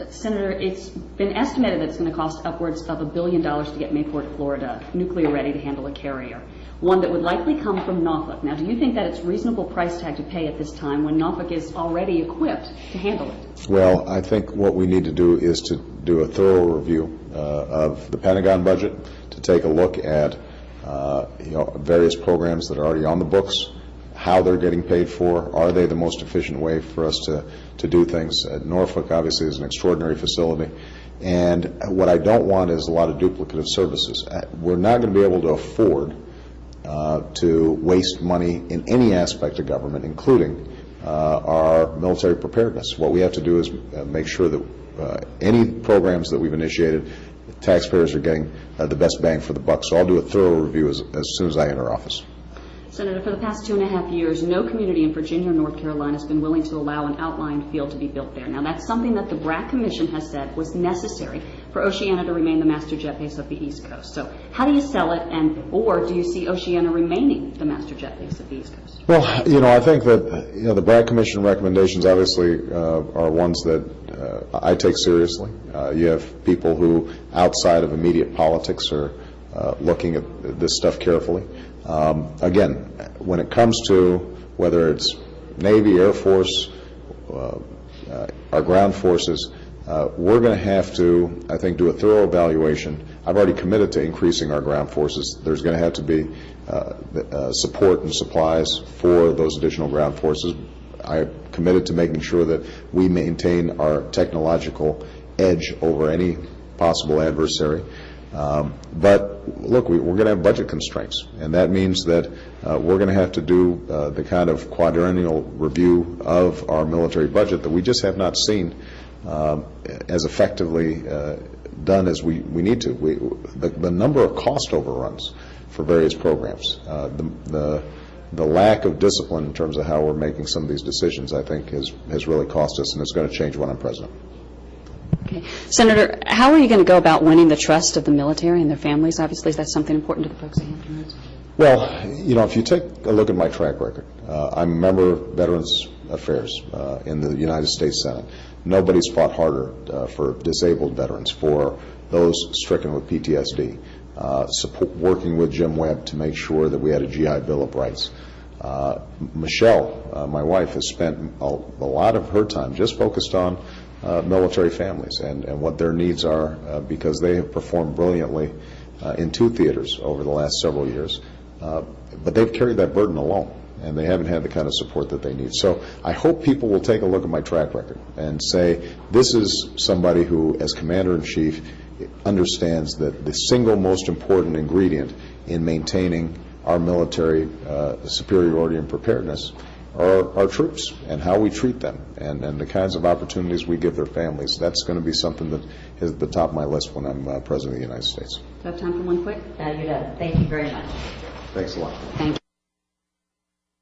Senator, it's been estimated that it's going to cost upwards of $1 billion to get Mayport, Florida, nuclear ready to handle a carrier, one that would likely come from Norfolk. Now, do you think that it's a reasonable price tag to pay at this time when Norfolk is already equipped to handle it? Well, I think what we need to do is to do a thorough review of the Pentagon budget, to take a look at various programs that are already on the books, how they're getting paid for, are they the most efficient way for us to do things. Norfolk obviously is an extraordinary facility, and what I don't want is a lot of duplicative services. We're not going to be able to afford to waste money in any aspect of government, including our military preparedness. What we have to do is make sure that any programs that we've initiated, taxpayers are getting the best bang for the buck. So I'll do a thorough review as soon as I enter office. Senator, for the past 2.5 years, no community in Virginia or North Carolina has been willing to allow an outlying field to be built there. Now, that's something that the BRAC Commission has said was necessary for Oceana to remain the master jet base of the East Coast. So how do you sell it, or do you see Oceana remaining the master jet base of the East Coast? Well, I think that the BRAC Commission recommendations obviously are ones that I take seriously. You have people who, outside of immediate politics, are looking at this stuff carefully. Again, when it comes to whether it's Navy, Air Force, our ground forces, we're going to have to, I think, do a thorough evaluation. I've already committed to increasing our ground forces. There's going to have to be support and supplies for those additional ground forces. I'm committed to making sure that we maintain our technological edge over any possible adversary. But look, we're going to have budget constraints, and that means that we're going to have to do the kind of quadrennial review of our military budget that we just have not seen as effectively done as we need to. The number of cost overruns for various programs, the lack of discipline in terms of how we're making some of these decisions, I think, has really cost us, and it's going to change when I'm president. Okay. Senator, how are you going to go about winning the trust of the military and their families? Obviously, that's something important to the folks at Hampton Roads. Well, if you take a look at my track record, I'm a member of Veterans Affairs in the United States Senate. Nobody's fought harder for disabled veterans, for those stricken with PTSD, working with Jim Webb to make sure that we had a GI Bill of Rights. Michelle, my wife, has spent a lot of her time just focused on military families and what their needs are, because they have performed brilliantly in 2 theaters over the last several years. But they've carried that burden alone, and they haven't had the kind of support that they need. So I hope people will take a look at my track record and say, this is somebody who, as Commander-in-Chief, understands that the single most important ingredient in maintaining our military superiority and preparedness are our troops and how we treat them and the kinds of opportunities we give their families. That's going to be something that is at the top of my list when I'm President of the United States. Do I have time for one quick? You do. Thank you very much. Thanks a lot. Thank you.